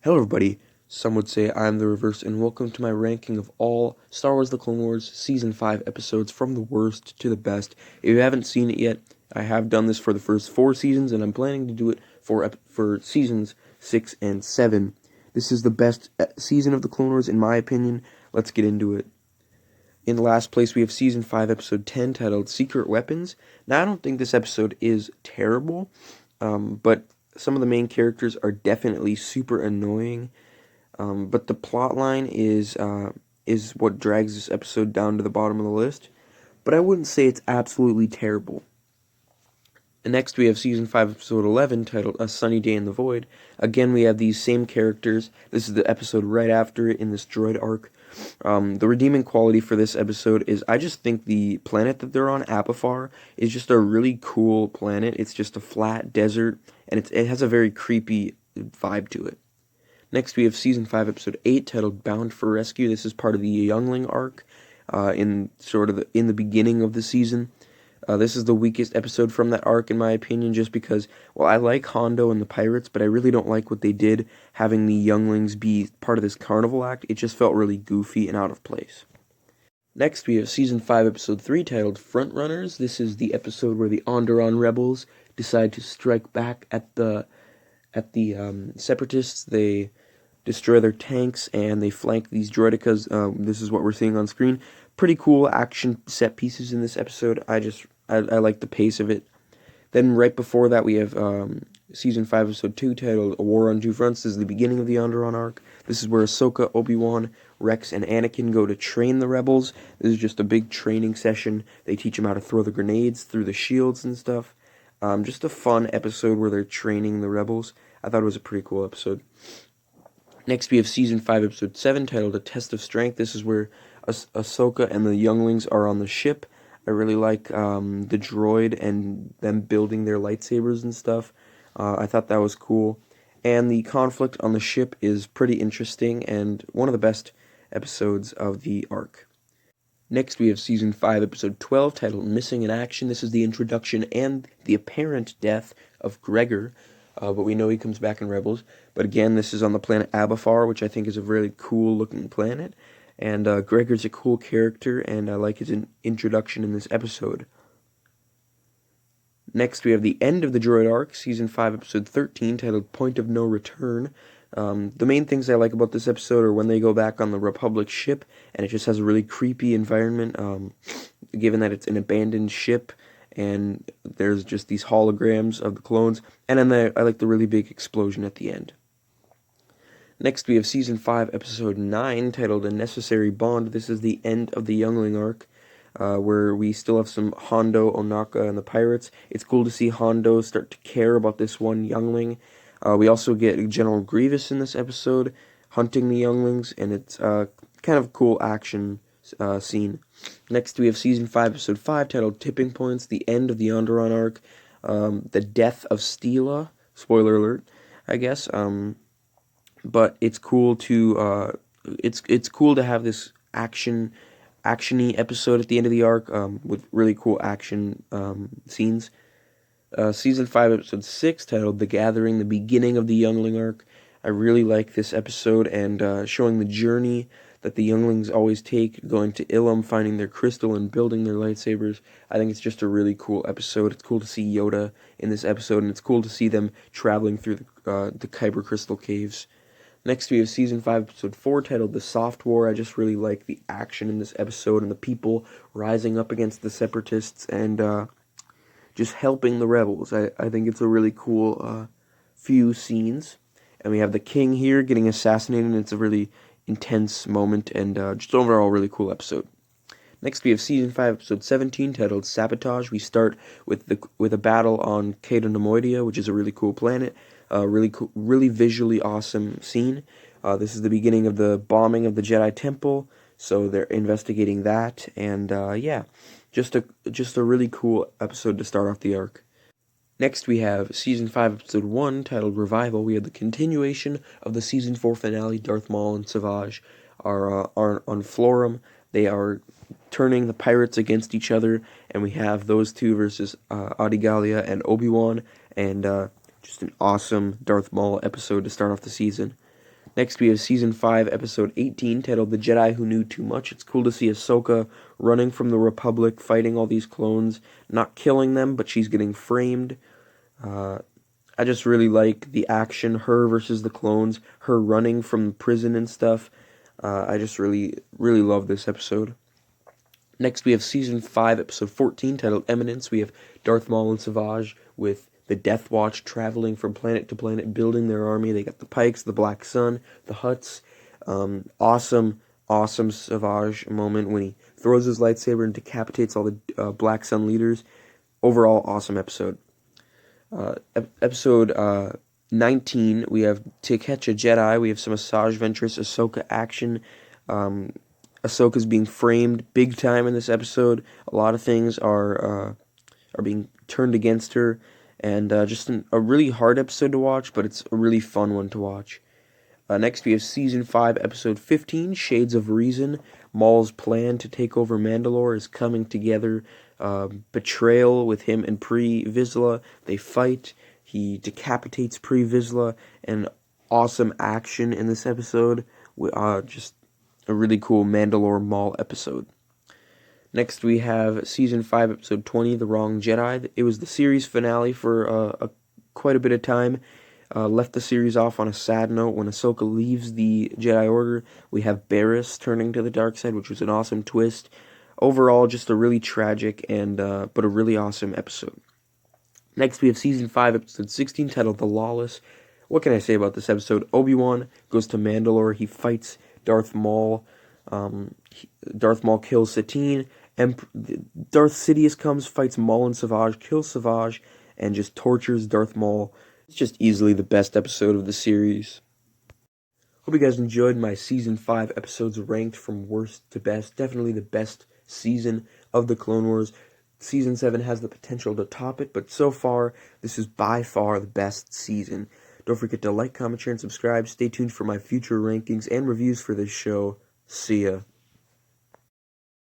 Hello everybody, some would say I'm the reverse, and welcome to my ranking of all Star Wars The Clone Wars Season 5 episodes from the worst to the best. If you haven't seen it yet, I have done this for the first 4 seasons, and I'm planning to do it for Seasons 6 and 7. This is the best season of The Clone Wars, in my opinion. Let's get into it. In last place, we have Season 5, Episode 10, titled Secret Weapons. Now, I don't think this episode is terrible, but some of the main characters are definitely super annoying. But the plot line is what drags this episode down to the bottom of the list. But I wouldn't say it's absolutely terrible. And next we have Season 5, Episode 11, titled A Sunny Day in the Void. Again, we have these same characters. This is the episode right after it in this droid arc. The redeeming quality for this episode is I just think the planet that they're on, Apifar, is just a really cool planet. It's just a flat desert, and it has a very creepy vibe to it. Next we have Season 5, Episode 8, titled Bound for Rescue. This is part of the Youngling arc in the beginning of the season. This is the weakest episode from that arc, in my opinion, just because, well, I like Hondo and the pirates, but I really don't like what they did, having the younglings be part of this carnival act. It just felt really goofy and out of place. Next, we have Season 5, Episode 3, titled Frontrunners. This is the episode where the Onderon rebels decide to strike back at the Separatists. They destroy their tanks, and they flank these droidekas. This is what we're seeing on screen. Pretty cool action set pieces in this episode. I like the pace of it. Then right before that we have Season 5, Episode 2, titled A War on Two Fronts. This is the beginning of the Onderon arc. This is where Ahsoka, Obi-Wan, Rex, and Anakin go to train the rebels. This is just a big training session. They teach them how to throw the grenades through the shields and stuff. Just a fun episode where they're training the rebels. I thought it was a pretty cool episode. Next we have Season 5, Episode 7, titled A Test of Strength. This is where Ahsoka and the younglings are on the ship. I really like the droid and them building their lightsabers and stuff. I thought that was cool. And the conflict on the ship is pretty interesting and one of the best episodes of the arc. Next we have Season 5, Episode 12, titled Missing in Action. This is the introduction and the apparent death of Gregor, but we know he comes back in Rebels. But again, this is on the planet Apifar, which I think is a really cool-looking planet. And Gregor's a cool character, and I like his introduction in this episode. Next, we have the end of the droid arc, Season 5, Episode 13, titled Point of No Return. The main things I like about this episode are when they go back on the Republic ship, and it just has a really creepy environment, given that it's an abandoned ship, and there's just these holograms of the clones, and then I like the really big explosion at the end. Next, we have Season 5, Episode 9, titled A Necessary Bond. This is the end of the Youngling arc, where we still have some Hondo, Ohnaka, and the pirates. It's cool to see Hondo start to care about this one youngling. We also get General Grievous in this episode, hunting the younglings, and it's kind of a cool action scene. Next, we have Season 5, Episode 5, titled Tipping Points, the end of the Onderon arc, the death of Steela. Spoiler alert, I guess. But it's cool to it's cool to have this actiony episode at the end of the arc with really cool action scenes. Season 5, Episode 6, titled The Gathering, the beginning of the Youngling arc. I really like this episode and showing the journey that the younglings always take, going to Ilum, finding their crystal, and building their lightsabers. I think it's just a really cool episode. It's cool to see Yoda in this episode, and it's cool to see them traveling through the Kyber Crystal Caves. Next, we have Season 5, Episode 4, titled The Soft War. I just really like the action in this episode and the people rising up against the Separatists and just helping the rebels. I think it's a really cool few scenes. And we have the king here getting assassinated, and it's a really intense moment and just overall really cool episode. Next, we have Season 5, Episode 17, titled Sabotage. We start with a battle on Cato Nemoidia, which is a really cool planet. Really visually awesome scene. This is the beginning of the bombing of the Jedi Temple, so they're investigating that, and yeah, just a really cool episode to start off the arc. Next, we have Season 5, Episode 1, titled Revival. We have the continuation of the Season 4 finale. Darth Maul and Savage are on Florum. They are turning the pirates against each other, and we have those two versus Adi Gallia and Obi-Wan, and just an awesome Darth Maul episode to start off the season. Next, we have Season 5, Episode 18, titled The Jedi Who Knew Too Much. It's cool to see Ahsoka running from the Republic, fighting all these clones, not killing them, but she's getting framed. I just really like the action, her versus the clones, her running from prison and stuff. I just really love this episode. Next, we have Season 5, Episode 14, titled Eminence. We have Darth Maul and Savage with the Death Watch traveling from planet to planet, building their army. They got the Pikes, the Black Sun, the Hutts. Awesome Savage moment when he throws his lightsaber and decapitates all the Black Sun leaders. Overall, awesome episode. Episode 19, we have To Catch a Jedi. We have some Asajj Ventress Ahsoka action. Ahsoka's being framed big time in this episode. A lot of things are being turned against her, and just a really hard episode to watch, but it's a really fun one to watch. Next, we have Season 5, Episode 15, Shades of Reason. Maul's plan to take over Mandalore is coming together. Betrayal with him and Pre Vizsla. They fight. He decapitates Pre Vizsla, and awesome action in this episode. Just a really cool Mandalore Maul episode. Next, we have Season 5, Episode 20, The Wrong Jedi. It was the series finale for quite a bit of time. Left the series off on a sad note. When Ahsoka leaves the Jedi Order, we have Barriss turning to the dark side, which was an awesome twist. Overall, just a really tragic but a really awesome episode. Next, we have Season 5, Episode 16, titled The Lawless. What can I say about this episode? Obi-Wan goes to Mandalore. He fights Darth Maul. Darth Maul kills Satine. Darth Sidious comes, fights Maul and Savage, kills Savage, and just tortures Darth Maul. It's just easily the best episode of the series. Hope you guys enjoyed my Season 5 episodes ranked from worst to best. Definitely the best season of the Clone Wars. Season 7 has the potential to top it, but so far, this is by far the best season. Don't forget to like, comment, share, and subscribe. Stay tuned for my future rankings and reviews for this show. See ya.